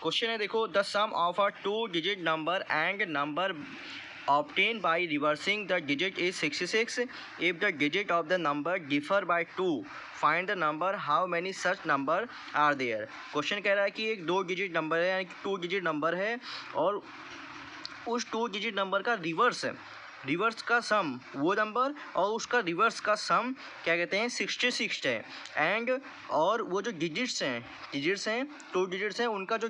Question है देखो, the sum of a 2 digit number and number obtained by reversing the digit is 66. If the digit of the number differ by 2, find the number. How many such number are there? Question कह रहा है कि एक 2 digit number है, यानी कि 2 digit number है और उस 2 डिजिट नंबर का रिवर्स का सम वो नंबर और उसका रिवर्स का सम क्या कहते हैं 66 है। एंड और वो जो डिजिट्स हैं 2 डिजिट्स हैं, उनका जो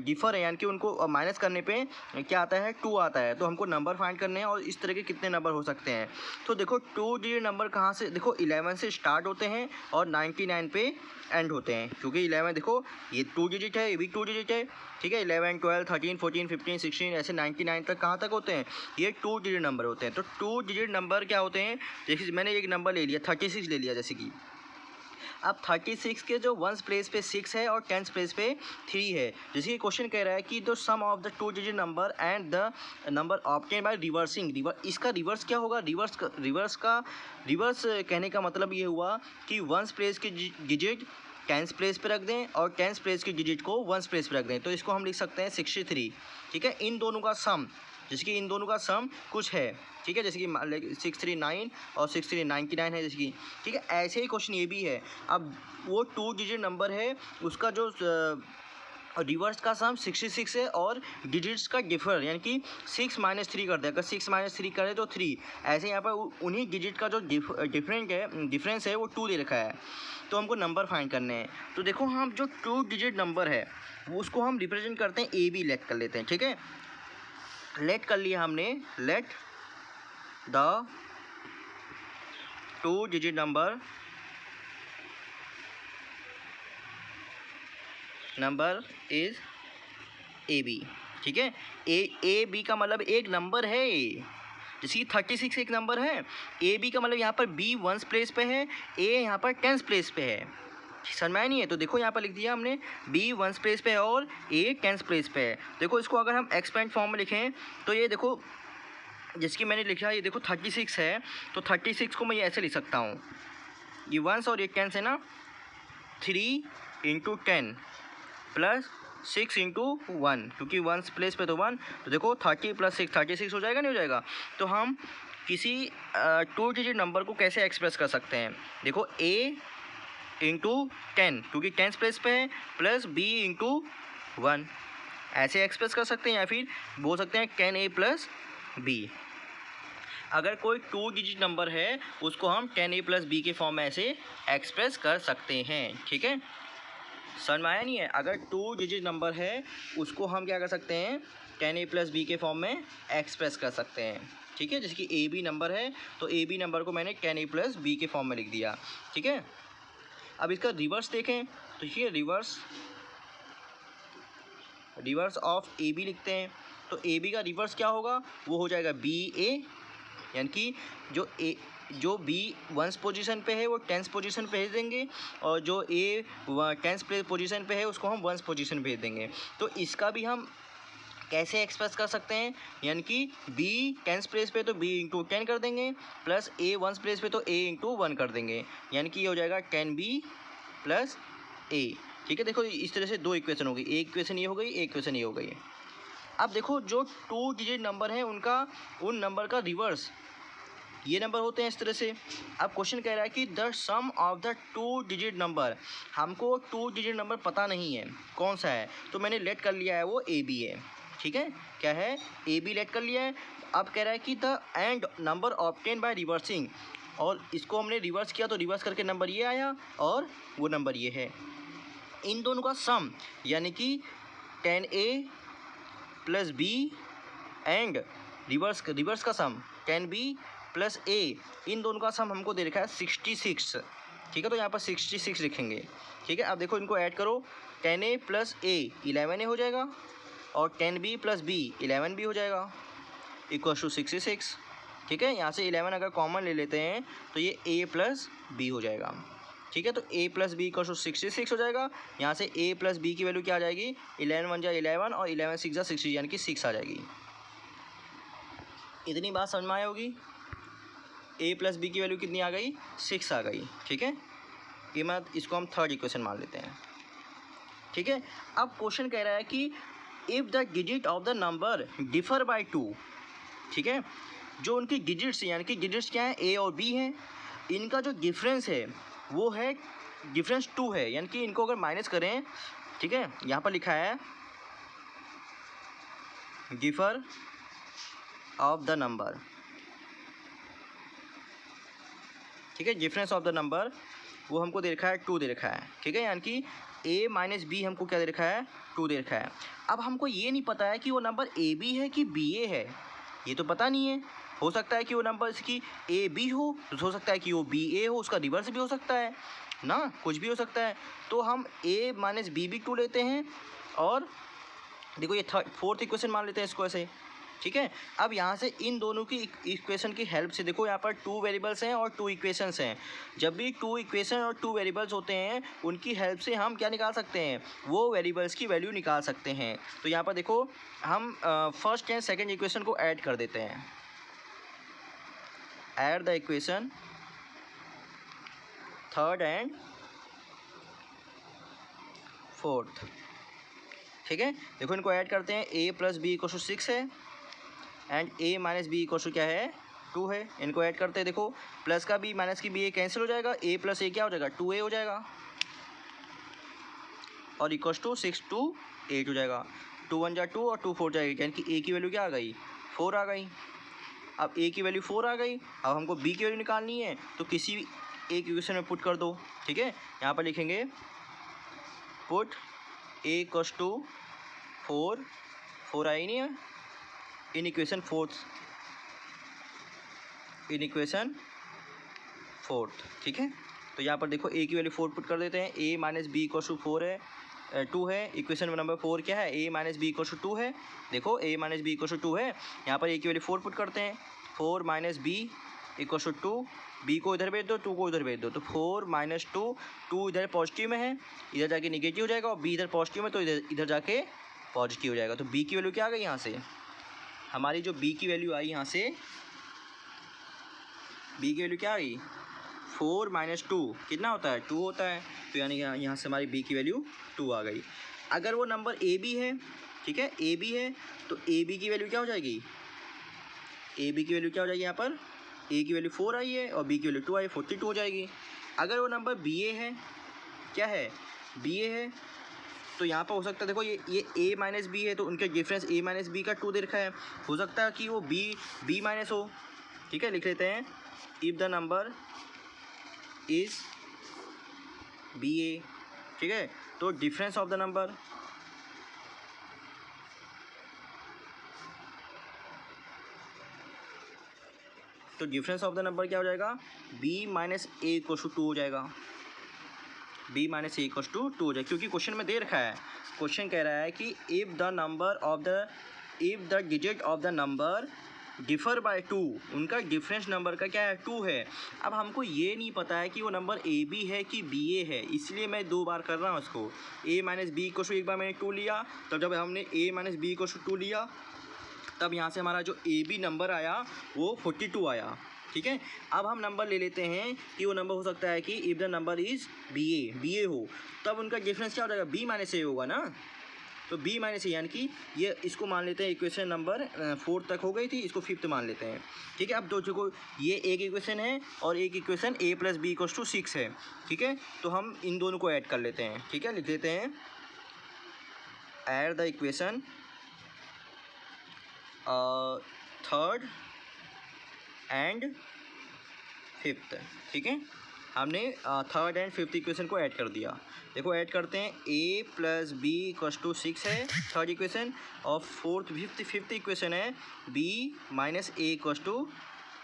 डिफर है यानी कि उनको माइनस करने पे क्या आता है 2 आता है। तो हमको नंबर फाइंड करने हैं और इस तरह के कितने नंबर हो सकते हैं। तो देखो 2 डिजिट नंबर कहाँ से, देखो 11 से स्टार्ट होते हैं और 99 पे एंड होते हैं, क्योंकि 11 देखो ये 2 डिजिट है, ये भी 2 डिजिट है, ठीक है। 11, 12, 13, 14, 15, 16 ऐसे 99 तक कहाँ तक होते हैं, ये 2 डिजिट नंबर होते हैं। तो 2 डिजिट नंबर क्या होते हैं, जैसे मैंने एक नंबर ले लिया 36 ले लिया, जैसे कि अब 36 के जो 1 प्लेस पे 6 है और 10 प्लेस पे 3 है। जैसे कि क्वेश्चन कह रहा है कि the sum of the 2 digit number and the number obtain by reversing. इसका रिवर्स क्या होगा, रिवर्स कहने का मतलब ये हुआ कि 1 प्लेस की डिजिट 10 प्लेस पे रख दें और 10 प्लेस की डिजिट को 1 प्लेस पे रख दें। तो इसको हम लिख सकते हैं 63, ठीक है। इन दोनों का सम, जैसे कि इन दोनों का सम कुछ है, ठीक है, जैसे कि 639 और 6399 है, जैसे कि, ठीक है। ऐसे ही क्वेश्चन ये भी है। अब वो 2 डिजिट नंबर है, उसका जो रिवर्स का सम 66 है और डिजिट्स का डिफर यानी कि 6 - 3 कर दे। अगर 6 - 3 करें तो 3। ऐसे यहाँ पर उन्हीं डिजिट का जो डिफरेंस है वो 2 दे रखा है। तो हमको नंबर फाइंड करने हैं। तो देखो हम जो 2 डिजिट नंबर है वो उसको हम रिप्रेजेंट करते हैं ए बी लेट कर लेते हैं, ठीक है। लेट कर लिया हमने, let the 2 digit number is a b, ठीक है। ए बी का मतलब एक नंबर है, जैसे कि 36 एक नंबर है। ए बी का मतलब यहाँ पर बी 1 प्लेस पे है, ए यहाँ पर 10 प्लेस पे है, समझ में नहीं है। तो देखो यहाँ पर लिख दिया हमने बी 1 प्लेस पे है और ए 10 प्लेस पे है। देखो इसको अगर हम एक्सपेंड फॉर्म में लिखें तो ये देखो, जैसे कि मैंने लिखा ये देखो 36 है, तो 36 को मैं ये ऐसे लिख सकता हूँ, ये 1 और ये 10 है ना, 3 × 10 प्लस 6 × 1, क्योंकि 1 प्लेस पे तो 1, तो देखो 30 + 6 36 हो जाएगा, नहीं हो जाएगा। तो हम किसी 2 डिजिट नंबर को कैसे एक्सप्रेस कर सकते हैं, देखो a × 10, क्योंकि 10 प्लेस पे है, प्लस b × 1, ऐसे एक्सप्रेस कर सकते हैं। या फिर बोल सकते हैं 10a + b। अगर कोई 2 डिजिट नंबर है उसको हम 10a + b के फॉर्म में ऐसे एक्सप्रेस कर सकते हैं, ठीक है। समझ में आया नहीं है। अगर 2 डिजिट नंबर है उसको हम क्या कर सकते हैं 10a + b के फॉर्म में एक्सप्रेस कर सकते हैं, ठीक है। जैसे कि ए बी नंबर है तो ए बी नंबर को मैंने 10a + b के फॉर्म में लिख दिया, ठीक है। अब इसका रिवर्स देखें तो ये रिवर्स ऑफ ए बी लिखते हैं। तो ए बी का रिवर्स क्या होगा, वो हो जाएगा बी ए, यानी कि जो बी 1 पोजीशन पे है वो 10 पोजीशन पे भेज देंगे और जो ए 10 पोजीशन पे है उसको हम 1 पोजीशन भेज देंगे। तो इसका भी हम कैसे एक्सप्रेस कर सकते हैं, यानी कि b 10 प्लेस पे तो b × 10 कर देंगे, प्लस a 1 प्लेस पे तो a × 1 कर देंगे, यानी कि ये हो जाएगा 10b + a, ठीक है। देखो इस तरह से 2 इक्वेशन हो गई, एक इक्वेशन ये हो गई, एक इक्वेशन ये हो गई। अब देखो जो 2 डिजिट नंबर है उन नंबर का रिवर्स ये नंबर होते हैं इस तरह से। अब क्वेश्चन कह रहा है कि the sum of the 2 digit number, हमको 2 डिजिट नंबर पता नहीं है कौन सा है, तो मैंने लेट कर लिया है वो ए बी है, ठीक है। क्या है, ए बी लेट कर लिया है। अब कह रहा है कि the end number obtain by reversing, और इसको हमने रिवर्स किया तो रिवर्स करके नंबर ये आया और वो नंबर ये है। इन दोनों का सम यानी कि 10a + b एंड रिवर्स का सम 10b + a, इन दोनों का सम हमको दे रखा है 66, ठीक है। तो यहाँ पर 66 लिखेंगे, ठीक है। अब देखो इनको ऐड करो, 10a + a 11a हो जाएगा और 10b + b 11b हो जाएगा, = 66, ठीक है। यहाँ से 11 अगर कॉमन ले लेते हैं तो ये a + b हो जाएगा, ठीक है। तो a + b = 66 हो जाएगा। यहाँ से a + b की वैल्यू क्या आ जाएगी, 11 × 1 = 11 और 11 × 6 = 60, यानी कि 6 आ जाएगी। इतनी बात समझ में आई होगी। a + b की वैल्यू कितनी आ गई, 6 आ गई, ठीक है। ये इसको हम थर्ड इक्वेशन मान लेते हैं। ठीक है। अब क्वेश्चन कह रहा है कि if the digit of the number differ by 2, ठीक है, जो उनकी डिजिट्स यानी कि डिजिट्स क्या है, ए और बी हैं, इनका जो डिफरेंस है वो है डिफरेंस 2 है, यानी कि इनको अगर माइनस करें, ठीक है, यहाँ पर लिखा है डिफर ऑफ द नंबर, ठीक है, डिफरेंस ऑफ द नंबर वो हमको दे रखा है 2 दे रखा है, ठीक है, यानी कि a माइनस बी हमको क्या दे रखा है, 2 दे रखा है। अब हमको ये नहीं पता है कि वो नंबर ए बी है कि बी ए है, ये तो पता नहीं है। हो सकता है कि वो नंबर इसकी ए बी हो सकता है कि वो बी ए हो, उसका रिवर्स भी हो सकता है ना, कुछ भी हो सकता है। तो हम a माइनस बी भी 2 लेते हैं, और देखो ये फोर्थ इक्वेशन मान लेते हैं इसको ऐसे, ठीक है। अब यहाँ से इन दोनों की इक्वेशन की हेल्प से, देखो यहाँ पर 2 वेरिएबल्स हैं और 2 इक्वेशंस हैं। जब भी 2 इक्वेशन और 2 वेरिएबल्स होते हैं, उनकी हेल्प से हम क्या निकाल सकते हैं, वो वेरिएबल्स की वैल्यू निकाल सकते हैं। तो यहाँ पर देखो हम फर्स्ट एंड सेकेंड इक्वेशन को ऐड कर देते हैं। Add the equation third and fourth, ठीक है। देखो इनको ऐड करते हैं, a plus B equal to 6 है and a minus b equal to क्या है, 2 है। इनको ऐड करते हैं, देखो प्लस का b माइनस की b कैंसिल हो जाएगा, a प्लस a क्या हो जाएगा, 2a हो जाएगा, और इक्वल टू 6 to 8 हो जाएगा। 2 1 जा 2 और 2 4 जाएगी, यानी कि a की वैल्यू क्या आ गई, 4 आ गई। अब a की वैल्यू 4 आ गई, अब हमको b की वैल्यू निकालनी है, तो किसी भी एक इक्वेशन में पुट कर दो, ठीक है। यहाँ पर लिखेंगे पुट a इक्वल टू 4 आई नहीं है, इन इक्वेशन फोर्थ, ठीक है। तो यहाँ पर देखो a की वैल्यू 4 पुट कर देते हैं, a minus b equal to 4 है, 2 है। इक्वेशन नंबर 4 क्या है, a minus b equal to 2 है। देखो a minus b equal to 2 है, यहाँ पर a की वैल्यू 4 पुट करते हैं, 4 minus b equal to 2, b को इधर भेज दो, 2 को इधर भेज दो, तो 4 माइनस 2 इधर पॉजिटिव में है, इधर जाके निगेटिव हो जाएगा, और b इधर पॉजिटिव में, तो इधर जाके पॉजिटिव हो जाएगा। तो b की वैल्यू क्या आ गई, यहाँ से हमारी जो b की वैल्यू आई, यहाँ से b की वैल्यू क्या आई, 4 माइनस 2 कितना होता है, 2 होता है। तो यानी यहाँ से हमारी b की वैल्यू 2 आ गई। अगर वो नंबर ए बी है, ठीक है, ए बी है, तो ए बी की वैल्यू क्या हो जाएगी, ए बी की वैल्यू क्या हो जाएगी, यहाँ पर ए की वैल्यू 4 आई है और बी की वैल्यू 2 आई, 42 हो जाएगी। अगर वो नंबर बी ए है, क्या है, बी ए है, तो यहाँ पर हो सकता है, देखो ये a माइनस बी है, तो उनके डिफरेंस a माइनस बी का 2 दे रखा है, हो सकता है कि वो b माइनस हो, ठीक है। लिख लेते हैं if the number is B A, ठीक है। तो डिफरेंस ऑफ द नंबर, तो डिफरेंस ऑफ द नंबर क्या हो जाएगा, b minus A equal to 2 हो जाएगा, b minus A equal to 2 हो जाएगा, क्योंकि क्वेश्चन में दे रखा है, क्वेश्चन कह रहा है कि if the digit of the number differ by 2, उनका डिफरेंस नंबर का क्या है, 2 है। अब हमको ये नहीं पता है कि वो नंबर ए बी है कि बी ए है, इसलिए मैं 2 बार कर रहा हूँ उसको। a minus b equal to एक बार मैंने 2 लिया, तब जब हमने a minus b equal to 2 लिया, तब यहाँ से हमारा जो ए बी नंबर आया वो 42 आया, ठीक है। अब हम नंबर ले लेते हैं कि वो नंबर हो सकता है कि if the number is B A हो, तब उनका डिफरेंस क्या हो जाएगा, b माइनस ए होगा ना, तो b माइनस ए, यानी कि ये इसको मान लेते हैं, इक्वेशन नंबर 4 तक हो गई थी, इसको 5th मान लेते हैं, ठीक है। अब दो देखो ये एक इक्वेशन है और एक equation a plus B equal to 6 है, ठीक है। तो हम इन दोनों को ऐड कर लेते हैं, ठीक है। लिख देते हैं add the equation third and fifth, ठीक है। हमने थर्ड एंड फिफ्थ इक्वेशन को ऐड कर दिया। देखो ऐड करते हैं, a plus B equal to 6 है थर्ड इक्वेशन, और फिफ्थ इक्वेशन है b minus A equal to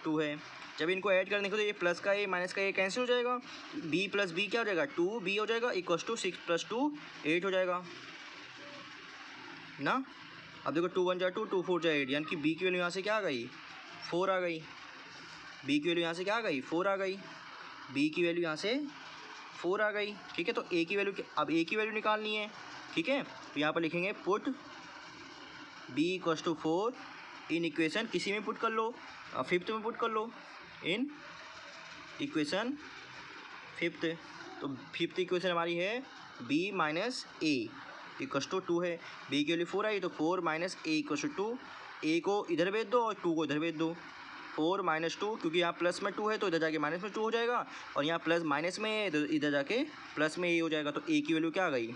2 है। जब इनको ऐड करने को, तो ये प्लस का a माइनस का a कैंसिल हो जाएगा, b प्लस बी क्या हो जाएगा, 2b हो जाएगा, इक्वल टू 6 प्लस 2 8 हो जाएगा ना। अब देखो 2 1 जा 2, 2 4 जा 8, यानी कि b की वैल्यू यहाँ से क्या आ गई, 4 आ गई, b की वैल्यू यहाँ से क्या आ गई, 4 आ गई, b की वैल्यू यहाँ से 4 आ गई, ठीक है। तो a की वैल्यू, अब a की वैल्यू निकालनी है, ठीक है। तो यहाँ पर लिखेंगे put b equal to 4 in equation, किसी में पुट कर लो, 5th में पुट कर लो, इन इक्वेशन 5th, तो फिफ्थ इक्वेशन हमारी है b minus A equals to 2 है। b की वैल्यू 4 आई तो 4 minus A equals to 2। a को इधर भेज दो और 2 को इधर भेज दो। 4 माइनस 2, क्योंकि यहाँ प्लस में 2 है तो इधर जाके माइनस में 2 हो जाएगा, और यहाँ प्लस माइनस में है तो इधर जाके प्लस में ए हो जाएगा। तो a की वैल्यू क्या आ गई,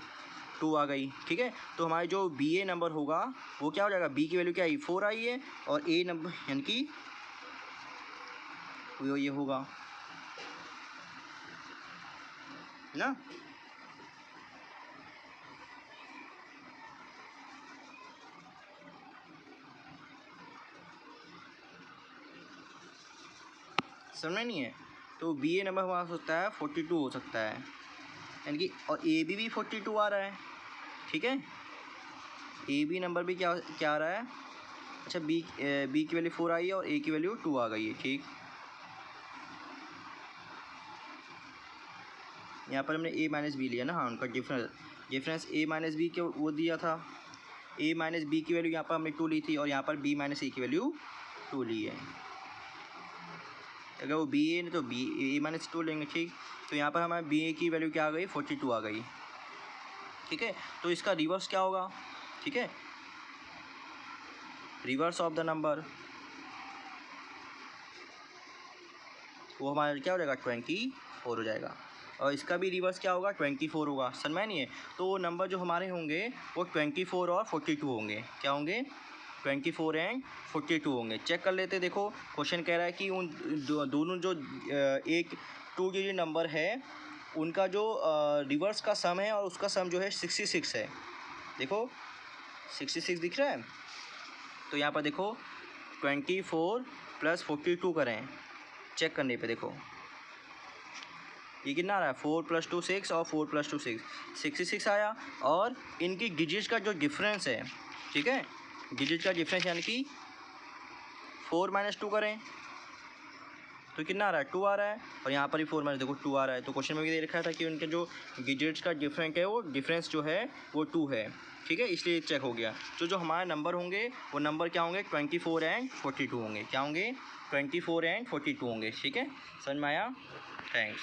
2 आ गई। ठीक है, तो हमारे जो बी ए नंबर होगा वो क्या हो जाएगा, b की वैल्यू क्या आई 4 आई है, और a नंबर यानी कि वो ये होगा ना। समझ में नहीं है, तो बी ए नंबर हमारा हो सकता है 42 हो सकता है, यानी कि, और ए भी 42 आ रहा है। ठीक है, ए बी नंबर भी क्या क्या आ रहा है, अच्छा बी की वैल्यू 4 आई है और ए की वैल्यू 2 आ गई है। ठीक, यहाँ पर हमने ए माइनस बी लिया ना, हाँ उनका डिफरेंस ए माइनस बी के वो दिया था, ए माइनस बी की वैल्यू यहाँ पर हमने 2 ली थी, और यहाँ पर बी माइनस ए की वैल्यू 2 ली है। अगर वो बी ए तो बी ए माइनस 2 लेंगे। ठीक, तो यहाँ पर हमारे बी ए की वैल्यू क्या आ गई 42 आ गई। ठीक है, तो इसका रिवर्स क्या होगा, ठीक है, रिवर्स ऑफ द नंबर वो हमारा क्या हो जाएगा 24 हो जाएगा, और इसका भी रिवर्स क्या होगा 24 होगा। समझ में नहीं है, तो नंबर जो हमारे होंगे वो 24 और 42 होंगे। क्या होंगे, 24 एंड 42 होंगे। चेक कर लेते, देखो क्वेश्चन कह रहा है कि उन दोनों जो एक 2 डिजिट नंबर है उनका जो रिवर्स का सम है और उसका सम जो है 66 है। देखो 66 दिख रहा है, तो यहाँ पर देखो 24 प्लस 42 करें, चेक करने पे देखो ये कितना आ रहा है 4 + 2 6 और 4 + 2 6 66 आया, और इनकी डिजिट्स का जो डिफरेंस है, ठीक है, डिजिट का डिफरेंस यानी कि 4 - 2 करें तो कितना आ रहा है 2 आ रहा है, और यहाँ पर भी 4 - देखो 2 आ रहा है। तो क्वेश्चन में भी दे रखा था कि उनके जो डिजिट्स का डिफरेंस है वो डिफरेंस जो है वो 2 है। ठीक है, इसलिए चेक हो गया। तो जो हमारे नंबर होंगे वो नंबर क्या होंगे 24 एंड 42 होंगे। क्या होंगे 24 एंड 42 होंगे। ठीक है, समझ में आया, थैंक्स।